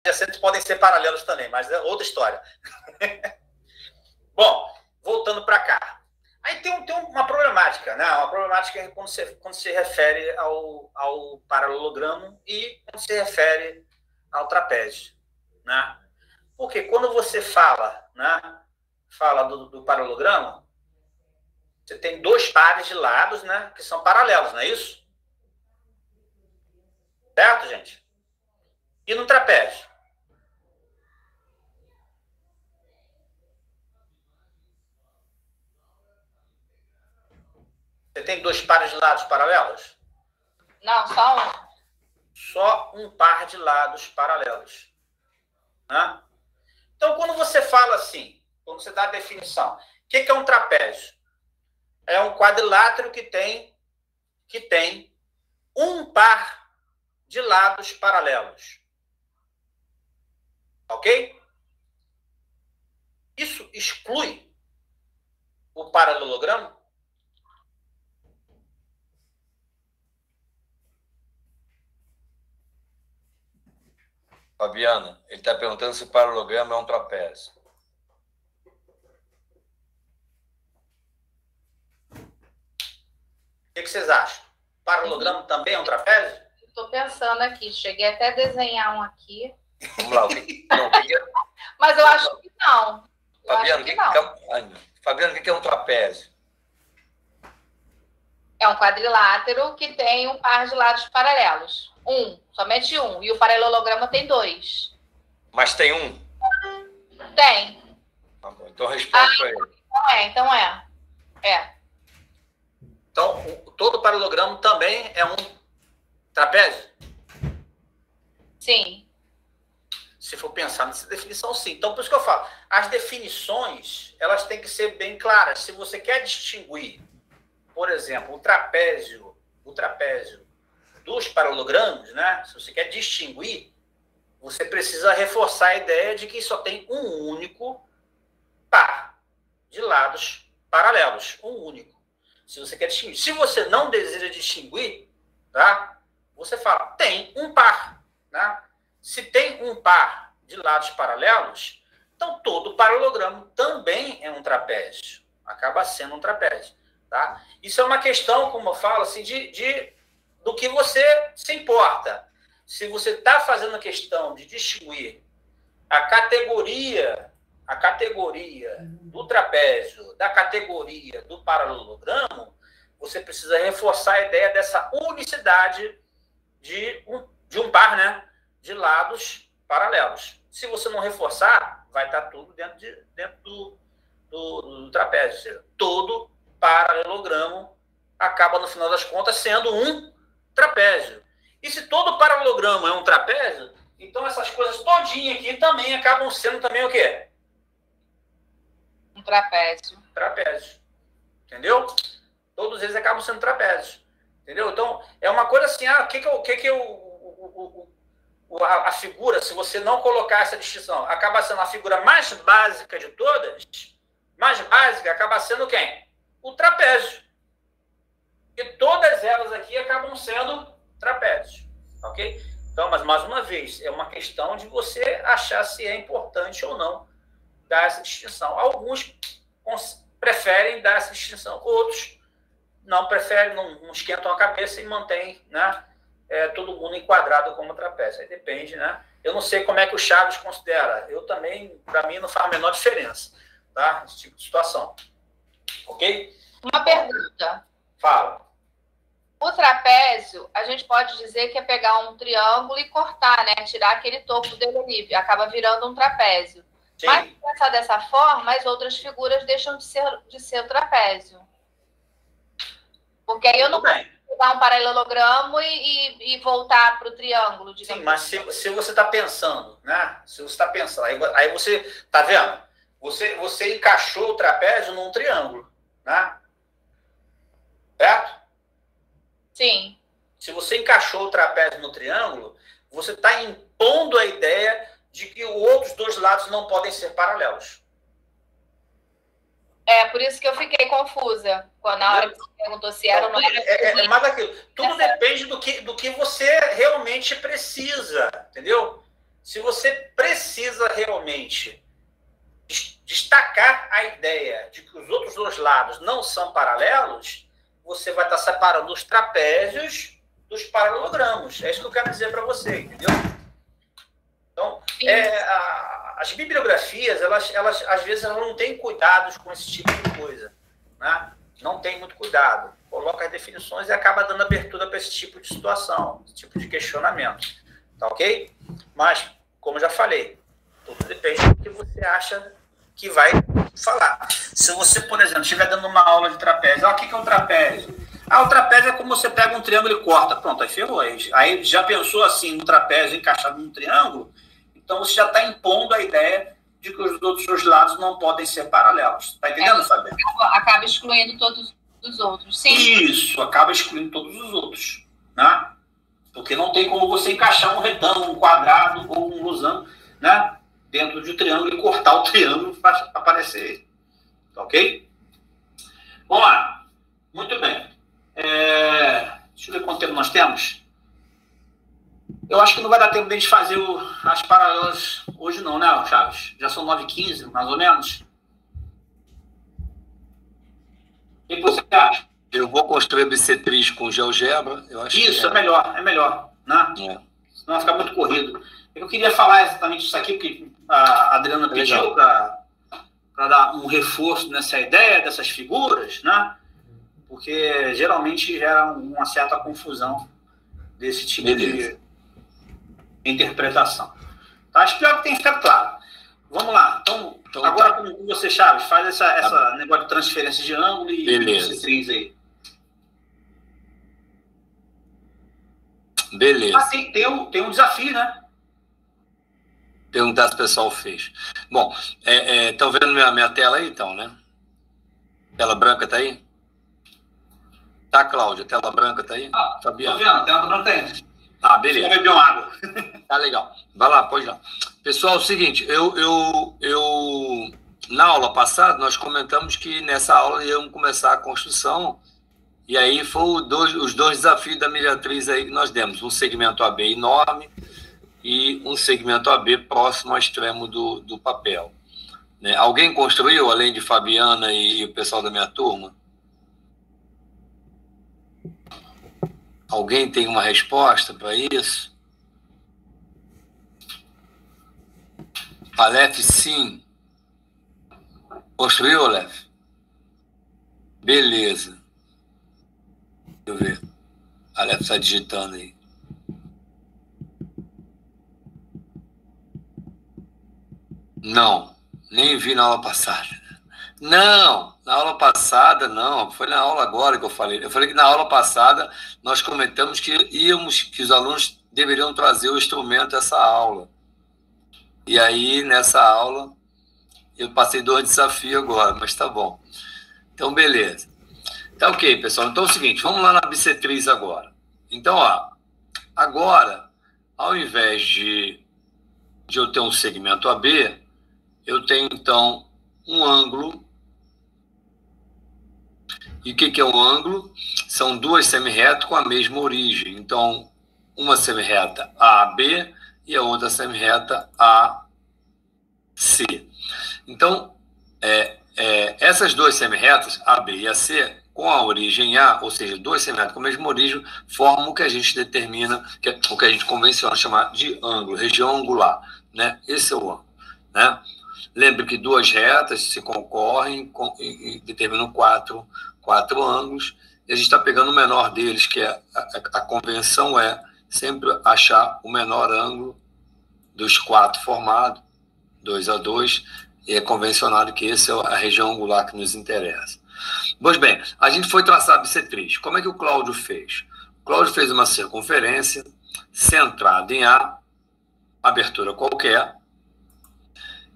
adjacentes podem ser paralelos também, mas é outra história. Bom, voltando para cá. Aí tem uma problemática, né? Uma problemática quando se refere ao paralelogramo e quando se refere ao trapézio, né? Porque quando você fala, né? Fala do paralelogramo, você tem dois pares de lados, né? Que são paralelos, não é isso? Certo, gente? E no trapézio? Você tem dois pares de lados paralelos? Não, só um. Só um par de lados paralelos. Né? Então, quando você fala assim, quando você dá a definição, o que é um trapézio? É um quadrilátero que tem um par de lados paralelos. Ok? Isso exclui o paralelogramo? Fabiana, ele está perguntando se o paralelogramo é um trapézio. O que vocês acham? Paralelogramo também é um trapézio? Estou pensando aqui, cheguei até a desenhar um aqui. Vamos lá. Mas eu acho que não. Fabiana, o que é um trapézio? É um quadrilátero que tem um par de lados paralelos. Somente um. E o paralelogramo tem dois. Mas tem um? Tem. Tá bom, então responde para ele. Então é. Então, todo paralelogramo também é um trapézio? Sim. Se for pensar nessa definição, sim. Então, por isso que eu falo, as definições, elas têm que ser bem claras. Se você quer distinguir, por exemplo, o trapézio dos paralelogramos, né? Se você quer distinguir, você precisa reforçar a ideia de que só tem um único par de lados paralelos. Um único. Se você quer distinguir. Se você não deseja distinguir, tá? Você fala, tem um par, né? Se tem um par de lados paralelos, então todo paralelogramo também é um trapézio. Acaba sendo um trapézio. Tá? Isso é uma questão, como eu falo, assim, do que você se importa. Se você está fazendo a questão de distinguir a categoria do trapézio da categoria do paralelogramo, você precisa reforçar a ideia dessa unicidade de um par, né, de lados paralelos. Se você não reforçar, vai estar tudo dentro do trapézio. Ou seja, todo paralelogramo acaba, no final das contas, sendo um trapézio. E se todo paralelogramo é um trapézio, então essas coisas todinhas aqui também acabam sendo também o quê? Um trapézio. Trapézio. Entendeu? Todos eles acabam sendo trapézios. Entendeu? Então, é uma coisa assim, a figura, se você não colocar essa distinção, acaba sendo a figura mais básica de todas, mais básica, acaba sendo quem? O trapézio. E todas elas aqui acabam sendo trapézios. Ok? Então, mas mais uma vez, é uma questão de você achar se é importante ou não dar essa distinção. Alguns preferem dar essa distinção, outros não preferem, não esquentam a cabeça e mantêm, né, todo mundo enquadrado como trapézio. Aí depende, né? Eu não sei como é que o Chaves considera. Eu também, para mim, não faz a menor diferença, tá? Esse tipo de situação. Ok? Uma pergunta. Fala. O trapézio, a gente pode dizer que é pegar um triângulo e cortar, né? Tirar aquele topo dele ali, acaba virando um trapézio. Sim. Mas, se pensar dessa forma, as outras figuras deixam de ser o trapézio. Porque aí eu não posso pegar um paralelogramo e voltar para o triângulo, digamos. Sim, mas se você está pensando, né? Se você está pensando, aí você está vendo? Você encaixou o trapézio num triângulo, né? Certo? Sim. Se você encaixou o trapézio no triângulo, você está impondo a ideia de que os outros dois lados não podem ser paralelos. É, por isso que eu fiquei confusa. Na hora que você perguntou se era ou não era. Mas aquilo, tudo depende do que você realmente precisa, entendeu? Se você precisa realmente destacar a ideia de que os outros dois lados não são paralelos, você vai estar separando os trapézios dos paralelogramos. É isso que eu quero dizer para você, entendeu? Então, as bibliografias, elas às vezes elas não têm cuidados com esse tipo de coisa, né? Não tem muito cuidado. Coloca as definições e acaba dando abertura para esse tipo de situação, esse tipo de questionamento. Tá ok? Mas, como já falei, tudo depende do que você acha que vai falar. Se você, por exemplo, estiver dando uma aula de trapézio, o que é um trapézio? O trapézio é como você pega um triângulo e corta. Pronto, aí ferrou. Aí já pensou assim, um trapézio encaixado num triângulo? Então você já está impondo a ideia de que os outros dois lados não podem ser paralelos. Está entendendo, Fabiano? Acaba excluindo todos os outros, sim. Isso, acaba excluindo todos os outros, né? Porque não tem como você encaixar um retângulo, um quadrado ou um losango, né, dentro de um triângulo e cortar o triângulo para aparecer ele. Tá ok? Vamos lá. Muito bem. Deixa eu ver quanto tempo nós temos. Eu acho que não vai dar tempo de a gente fazer as paralelas hoje não, né, Chaves? Já são 9h15, mais ou menos. O que você acha? Eu vou construir bissetriz com GeoGebra. Eu acho isso, é melhor, né? Senão vai ficar muito corrido. Eu queria falar exatamente isso aqui, porque a Adriana pediu para dar um reforço nessa ideia dessas figuras, né? Porque geralmente gera uma certa confusão desse tipo de interpretação. Tá? Espero que tenha ficado claro. Vamos lá. Então agora com você, Chaves, faz essa negócio de transferência de ângulo e bissetriz aí. Beleza. Tem um desafio, né? Perguntar se o pessoal fez. Bom, estão vendo minha tela aí, então, né? Tela branca tá aí? Tá, Cláudia? Tela branca tá aí? Fabiano. Tô vendo, tela branca tá aí. Beleza. Você beber uma água. Tá legal. Vai lá, pode ir lá. Pessoal, é o seguinte, na aula passada, nós comentamos que nessa aula íamos começar a construção, e aí foram os dois desafios da mediatriz aí que nós demos. Um segmento AB enorme e um segmento AB próximo ao extremo do papel. Né? Alguém construiu, além de Fabiana e o pessoal da minha turma? Alguém tem uma resposta para isso? Aleph, sim. Construiu, Aleph? Beleza. Deixa eu ver. Aleph está digitando aí. Não, nem vi na aula passada. Não, na aula passada não, foi na aula agora que eu falei. Eu falei que na aula passada nós comentamos que os alunos deveriam trazer o instrumento a essa aula. E aí, nessa aula, eu passei 2 desafios agora, mas tá bom. Então, beleza. Tá ok, pessoal. Então é o seguinte, vamos lá na bissetriz agora. Então, agora, ao invés de eu ter um segmento AB, eu tenho, então, um ângulo. E o que é um ângulo? São 2 semirretas com a mesma origem. Então, uma semirreta AB e a outra semirreta AC. Então, essas 2 semirretas, AB e AC, com a origem A, ou seja, 2 semirretas com a mesma origem, formam o que a gente determina, o que a gente convenciona chamar de ângulo, região angular. Né? Esse é o ângulo. Né? Lembre que 2 retas se concorrem e determinam 4 ângulos, e a gente está pegando o menor deles, que a convenção é sempre achar o menor ângulo dos 4 formados, 2 a 2, e é convencionado que essa é a região angular que nos interessa. Pois bem, a gente foi traçar a bissetriz. Como é que o Cláudio fez? O Cláudio fez uma circunferência centrada em A, abertura qualquer,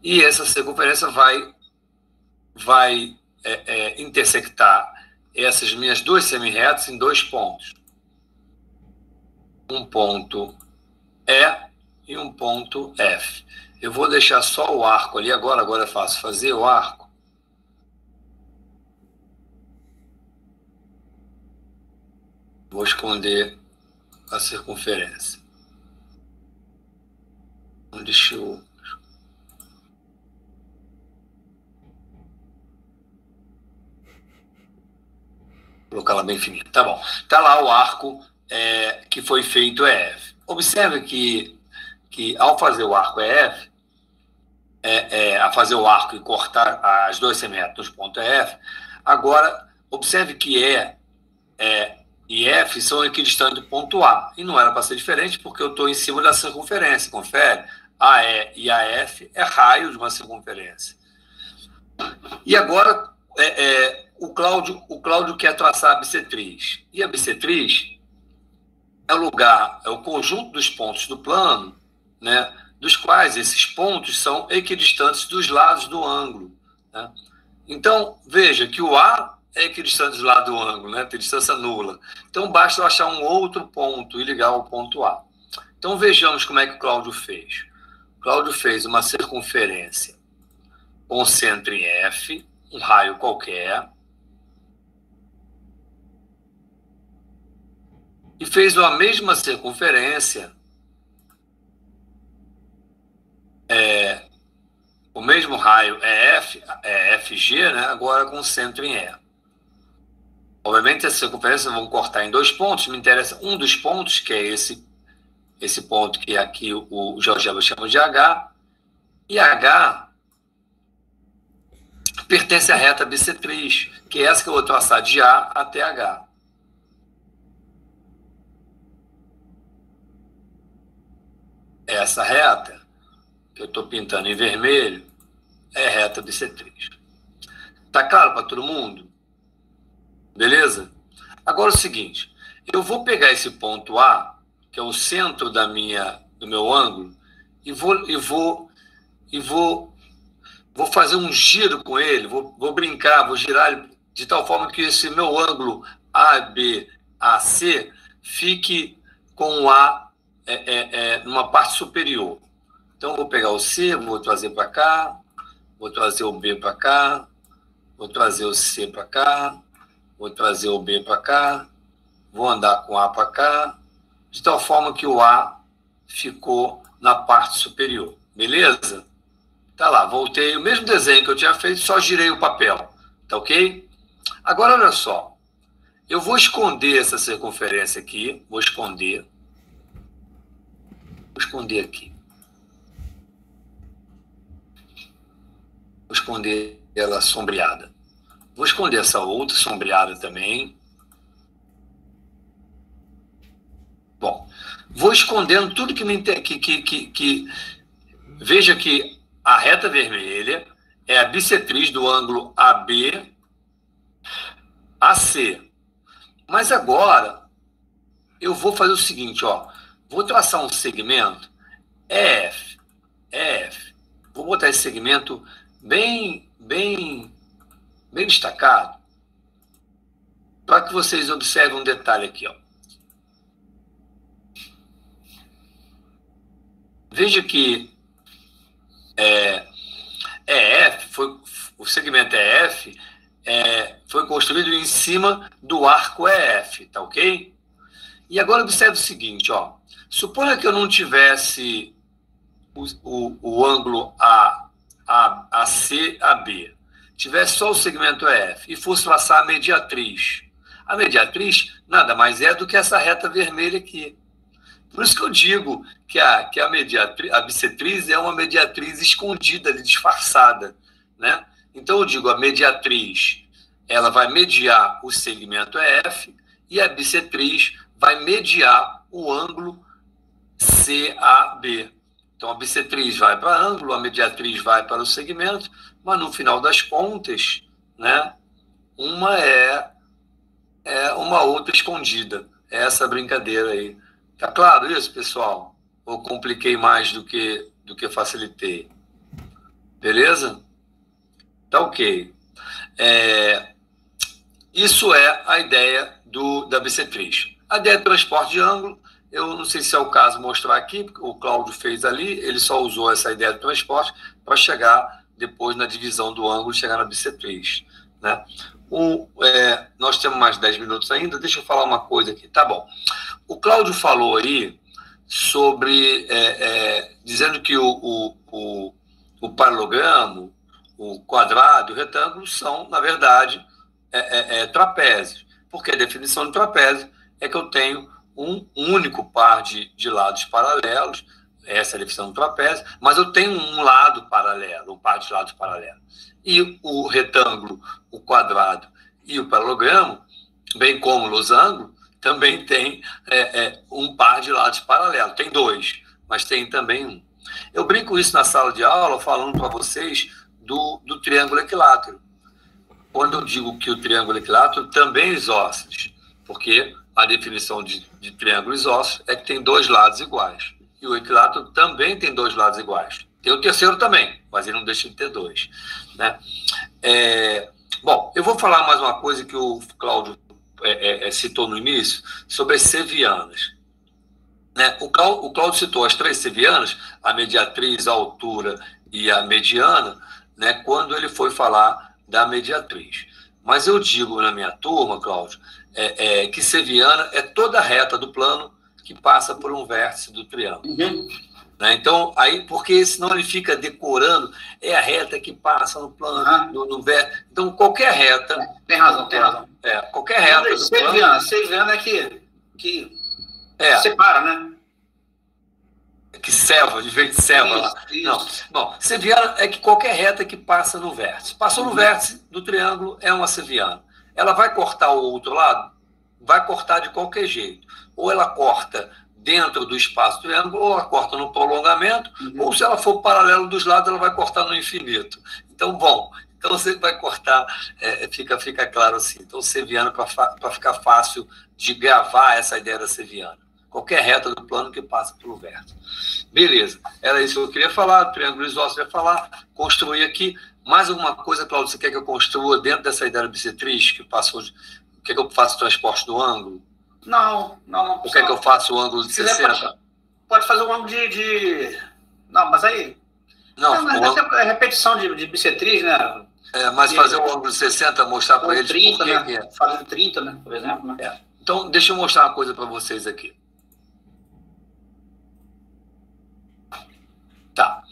e essa circunferência vai intersectar essas minhas 2 semirretas em 2 pontos. Um ponto E e um ponto F. Eu vou deixar só o arco ali agora é fácil fazer o arco. Vou esconder a circunferência. Deixa eu... colocar ela bem fininha. Tá bom. Tá lá o arco que foi feito EF. Observe que ao fazer o arco EF, a fazer o arco e cortar as 2 semiretas nos pontos EF, agora observe que e F são equidistantes do ponto A. E não era para ser diferente, porque eu estou em cima da circunferência. Confere? AE e AF é raio de uma circunferência. E agora, o Cláudio quer traçar a bissetriz. E a bissetriz é o conjunto dos pontos do plano, né, dos quais esses pontos são equidistantes dos lados do ângulo. Né? Então, veja que o A é equidistante do lado do ângulo, né? Tem distância nula. Então, basta eu achar um outro ponto e ligar ao ponto A. Então, vejamos como é que o Cláudio fez. O Cláudio fez uma circunferência com centro em F, um raio qualquer, e fez a mesma circunferência, o mesmo raio FG, né? Agora com centro em E. Obviamente, essa circunferência vão cortar em 2 pontos. Me interessa um dos pontos, que é esse ponto que aqui o GeoGebra chama de H. E H pertence à reta bissetriz, que é essa que eu vou traçar de A até H. Essa reta, que eu estou pintando em vermelho, é reta bissetriz. Tá claro para todo mundo? Beleza? Agora é o seguinte, eu vou pegar esse ponto A, que é o centro do meu ângulo, e vou fazer um giro com ele, vou brincar, vou girar ele de tal forma que esse meu ângulo ABAC fique com o A numa parte superior. Então, vou pegar o C, vou trazer para cá, vou trazer o B para cá, vou trazer o C para cá, vou trazer o B para cá, vou andar com o A para cá, de tal forma que o A ficou na parte superior. Beleza? Tá lá, voltei. O mesmo desenho que eu tinha feito, só girei o papel. Tá ok? Agora, olha só. Eu vou esconder essa circunferência aqui. Vou esconder. Vou esconder aqui. Vou esconder ela sombreada. Vou esconder essa outra sombreada também. Bom, vou escondendo tudo que me veja que a reta vermelha é a bissetriz do ângulo AB AC. Mas agora eu vou fazer o seguinte, ó, vou traçar um segmento EF. Vou botar esse segmento bem destacado, para que vocês observem um detalhe aqui, ó. Veja que o segmento EF foi construído em cima do arco EF, tá ok? E agora observe o seguinte, ó. Suponha que eu não tivesse o ângulo AC-AB, tivesse só o segmento EF e fosse traçar a mediatriz. A mediatriz nada mais é do que essa reta vermelha aqui. Por isso que eu digo que a bissetriz é uma mediatriz escondida, disfarçada, né? Então eu digo, a mediatriz, ela vai mediar o segmento EF e a bissetriz vai mediar o ângulo CAB. Então a bissetriz vai para ângulo, a mediatriz vai para o segmento, mas no final das contas, né, uma é uma outra escondida. É essa brincadeira aí. Tá claro isso, pessoal? Ou compliquei mais do que facilitei? Beleza? Tá ok. Isso é a ideia da bissetriz. A ideia de transporte de ângulo, eu não sei se é o caso mostrar aqui, porque o Cláudio fez ali, ele só usou essa ideia de transporte para chegar depois na divisão do ângulo, chegar na bissetriz, né? Nós temos mais 10 minutos ainda, deixa eu falar uma coisa aqui. Tá bom. O Cláudio falou aí sobre dizendo que o paralelogramo, o quadrado e o retângulo são, na verdade, trapézios. Porque a definição de trapézio é que eu tenho um único par de lados paralelos, essa é a definição do trapézio, mas eu tenho um lado paralelo, um par de lados paralelos. E o retângulo, o quadrado e o paralelogramo, bem como o losango, também tem um par de lados paralelos. Tem dois, mas tem também um. Eu brinco isso na sala de aula, falando para vocês do triângulo equilátero. Quando eu digo que o triângulo equilátero também é isósceles, porque a definição de triângulo isósceles é que tem dois lados iguais. E o equilátero também tem dois lados iguais. Tem o terceiro também, mas ele não deixa de ter dois. Né? Bom, eu vou falar mais uma coisa que o Cláudio citou no início, sobre as sevianas. Né? O Cláudio citou as três sevianas, a mediatriz, a altura e a mediana, né, quando ele foi falar da mediatriz. Mas eu digo na minha turma, Cláudio, que seviana é toda a reta do plano que passa por um vértice do triângulo. Uhum. Né? Então, aí, porque senão ele fica decorando, é a reta que passa no plano, no vértice. Então, qualquer reta... Tem razão. Qualquer reta do plano... Seviana é que separa, né? Que serva, de vez de serva lá. Não. Bom, seviana é que qualquer reta que passa no vértice. Passou no vértice do triângulo, é uma seviana. Ela vai cortar o outro lado? Vai cortar de qualquer jeito. Ou ela corta dentro do espaço do triângulo, ou ela corta no prolongamento, ou se ela for paralelo dos lados, ela vai cortar no infinito. Então, bom, então você vai cortar, fica claro assim. Então, seviana, para ficar fácil de gravar essa ideia da seviana. Qualquer reta do plano que passa pelo vértice. Beleza, era isso que eu queria falar, triângulo isósceles ia falar, construir aqui. Mais alguma coisa, Cláudio, você quer que eu construa dentro dessa ideia da bissetriz, que passou, quer que eu faça o transporte do ângulo? Não. Ou quer que eu faça o ângulo de 60? Pode fazer o ângulo de... Não, mas aí... Não, mas é repetição de bissetriz, né? Mas fazer o ângulo de 60, mostrar para eles 30, por né? que é. Fazer 30, né? Por exemplo. Né? Então, deixa eu mostrar uma coisa para vocês aqui. Tá.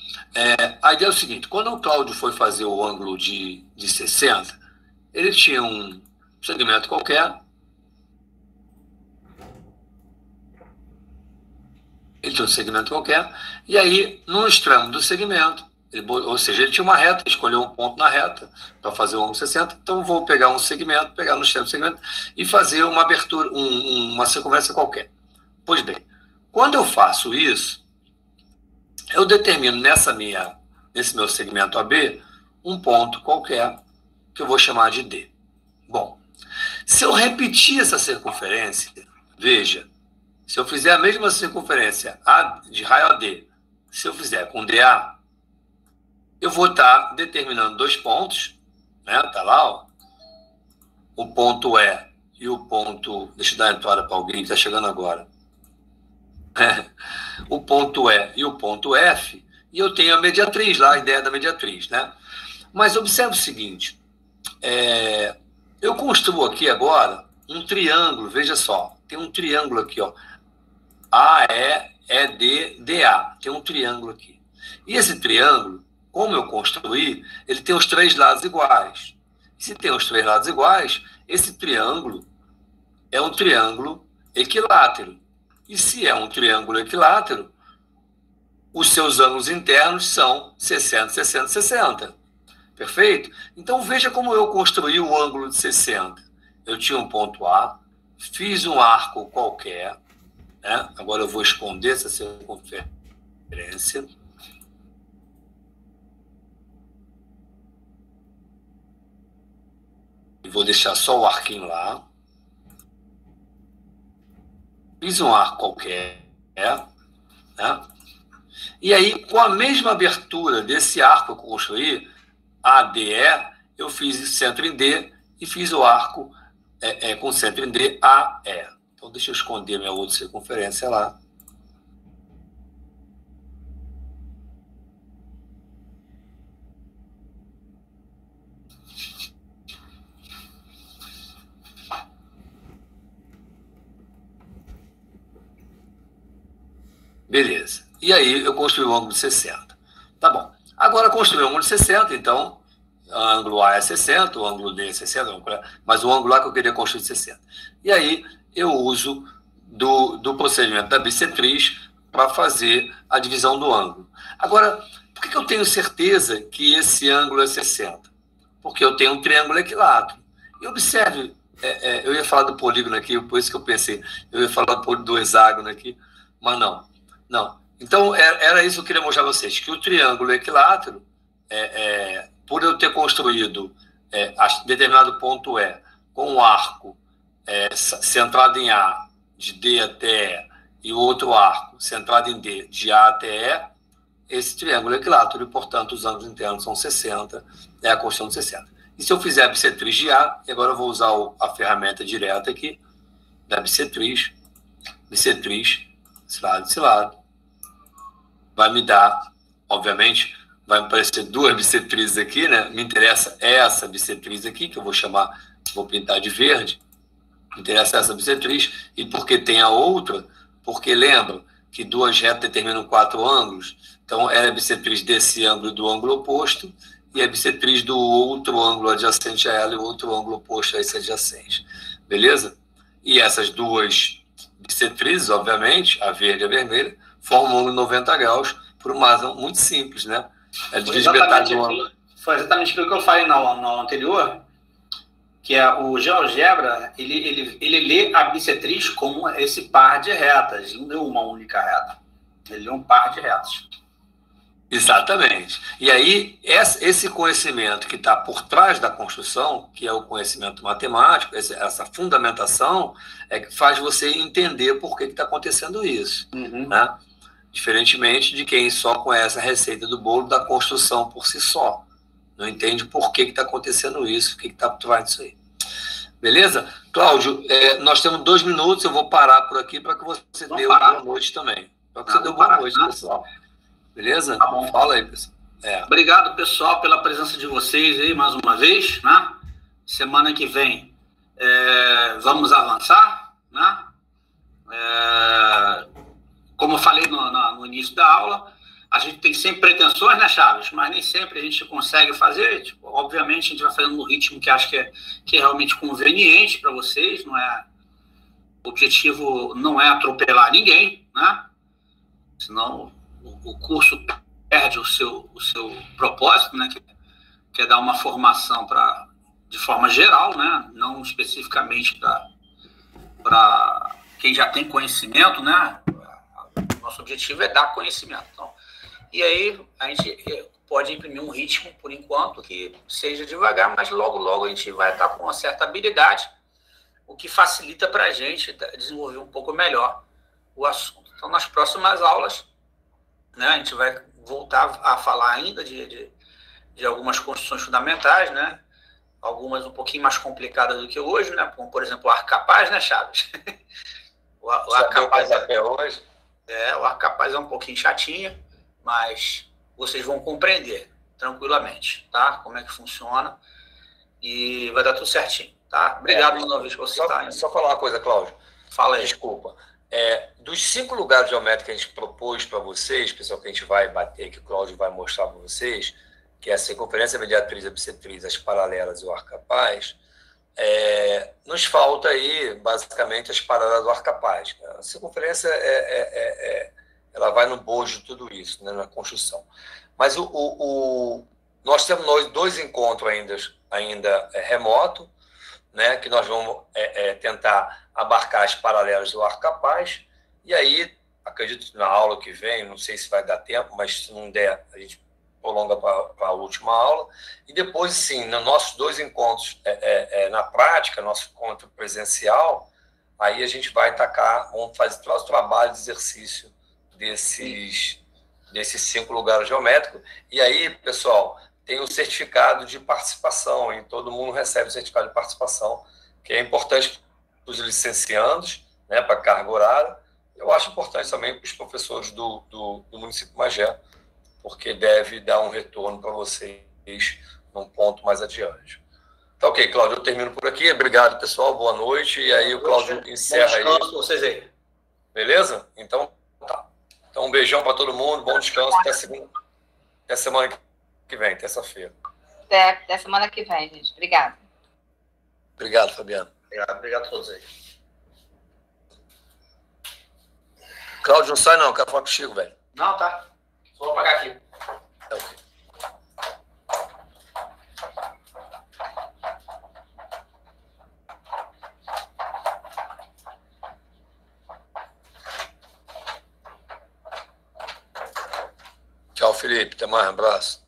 A ideia é o seguinte, quando o Cláudio foi fazer o ângulo de 60, ele tinha um segmento qualquer. Ele tinha um segmento qualquer, e aí, no extremo do segmento, ou seja, ele tinha uma reta, escolheu um ponto na reta para fazer o ângulo 60, então vou pegar um segmento, pegar no extremo do segmento e fazer uma abertura, uma circunferência qualquer. Pois bem, quando eu faço isso, eu determino nesse meu segmento AB um ponto qualquer que eu vou chamar de D. Bom, se eu repetir essa circunferência, veja, se eu fizer a mesma circunferência de raio AD, se eu fizer com DA, eu vou estar determinando dois pontos, né? Tá lá, ó, o ponto E e o ponto... Deixa eu dar uma entrada para alguém que está chegando agora. O ponto E e o ponto F, e eu tenho a mediatriz lá, a ideia da mediatriz, né? Mas observe o seguinte, eu construo aqui agora um triângulo, veja só, tem um triângulo aqui, ó, AE, ED, DA, tem um triângulo aqui. E esse triângulo, como eu construí, ele tem os três lados iguais. Se tem os três lados iguais, esse triângulo é um triângulo equilátero. E se é um triângulo equilátero, os seus ângulos internos são 60, 60, 60. Perfeito? Então veja como eu construí o ângulo de 60. Eu tinha um ponto A, fiz um arco qualquer, né? Agora eu vou esconder essa circunferência. E vou deixar só o arquinho lá. Fiz um arco qualquer, né? E aí, com a mesma abertura desse arco que eu construí, ADE, eu fiz centro em D e fiz o arco com centro em D, AE. Então, deixa eu esconder minha outra circunferência lá. Beleza. E aí eu construí um ângulo de 60. Tá bom. Agora construí um ângulo de 60, então o ângulo A é 60, o ângulo D é 60, mas o ângulo A que eu queria construir de 60. E aí eu uso do procedimento da bissetriz para fazer a divisão do ângulo. Agora, por que eu tenho certeza que esse ângulo é 60? Porque eu tenho um triângulo equilátero. E observe, eu ia falar do polígono aqui, por isso que eu pensei, eu ia falar do hexágono aqui, mas não. Então, era isso que eu queria mostrar a vocês, que o triângulo equilátero, por eu ter construído determinado ponto E com um arco centrado em A, de D até E, e o outro arco centrado em D, de A até E, esse triângulo é equilátero, e, portanto, os ângulos internos são 60, é a construção de 60. E se eu fizer a bissetriz de A, e agora eu vou usar a ferramenta direta aqui, da bissetriz, esse lado, vai me dar, obviamente, vai me aparecer duas bissetrizes aqui, né? Me interessa essa bissetriz aqui, que eu vou pintar de verde, me interessa essa bissetriz, e porque tem a outra, porque lembra que duas retas determinam 4 ângulos, então ela é a bissetriz desse ângulo e do ângulo oposto, e a bissetriz do outro ângulo adjacente a ela e o outro ângulo oposto a esse adjacente. Beleza? E essas duas bissetrizes, obviamente, a verde e a vermelha, formam um ângulo de 90 graus por uma razão muito simples, né? Ela divide metade do ângulo. Foi exatamente aquilo que eu falei na aula anterior, que é o GeoGebra, ele lê a bissetriz como esse par de retas, não é uma única reta. Ele lê um par de retas. Exatamente. E aí, esse conhecimento que está por trás da construção, que é o conhecimento matemático, essa fundamentação, é que faz você entender por que está acontecendo isso. Né? Diferentemente de quem só conhece a receita do bolo da construção por si só. Não entende por que está acontecendo isso, o que está por trás disso aí. Beleza? Cláudio, nós temos 2 minutos, eu vou parar por aqui para que você dê uma boa noite também. Para que você dê uma boa noite, pessoal. Beleza? Tá bom. Fala aí, pessoal. Obrigado, pessoal, pela presença de vocês aí mais uma vez, né? Semana que vem vamos avançar, né? Como eu falei no início da aula, a gente tem sempre pretensões, né, Chaves? Mas nem sempre a gente consegue fazer. Tipo, obviamente, a gente vai fazendo no ritmo que acho que é realmente conveniente para vocês. O objetivo não é atropelar ninguém, né? Senão o curso perde o seu propósito, né? Que é dar uma formação de forma geral, né? Não especificamente para quem já tem conhecimento, né? Nosso objetivo é dar conhecimento. Então, e aí a gente pode imprimir um ritmo, por enquanto, que seja devagar, mas logo a gente vai estar com uma certa habilidade, o que facilita para a gente desenvolver um pouco melhor o assunto. Então, nas próximas aulas, né, a gente vai voltar a falar ainda de algumas construções fundamentais, né? Algumas um pouquinho mais complicadas do que hoje, né? Como, por exemplo, o arco capaz, né, Chaves? O arco capaz até hoje. O arco capaz é um pouquinho chatinho, mas vocês vão compreender tranquilamente, tá? Como é que funciona e vai dar tudo certinho, tá? Obrigado mais uma vez por você estar aí. Só falar uma coisa, Cláudio. Fala aí. Desculpa. Dos 5 lugares geométricos que a gente propôs para vocês, pessoal, que a gente vai bater, que o Cláudio vai mostrar para vocês, que é a circunferência, a mediatriz, a bissetriz, as paralelas e o arco capaz, nos falta aí, basicamente, as paralelas do arco capaz. A circunferência ela vai no bojo de tudo isso, né, na construção. Mas nós temos 2 encontros ainda remoto, né, que nós vamos tentar abarcar as paralelas do arco capaz, e aí, acredito que na aula que vem, não sei se vai dar tempo, mas se não der, a gente prolonga para a última aula, e depois, sim, nos nossos 2 encontros na prática, nosso encontro presencial, aí a gente vai vamos fazer todo o trabalho de exercício desses 5 lugares geométricos, e aí, pessoal, tem o certificado de participação, e todo mundo recebe o certificado de participação, que é importante para os licenciandos, né, para a carga horária. Eu acho importante também para os professores do município de Magé, porque deve dar um retorno para vocês num ponto mais adiante. Tá ok, Cláudio, eu termino por aqui. Obrigado, pessoal, boa noite. E aí o Cláudio encerra aí. Vocês aí. Beleza? Então, tá. Então, um beijão para todo mundo, bom descanso, até semana que vem, terça-feira. Até semana que vem, gente. Obrigada. Obrigado, Fabiano. Obrigado a todos aí. Cláudio, não sai não, quero falar contigo, velho. Não, tá. Só vou apagar aqui. É o quê? Tchau, Felipe. Até mais. Um abraço.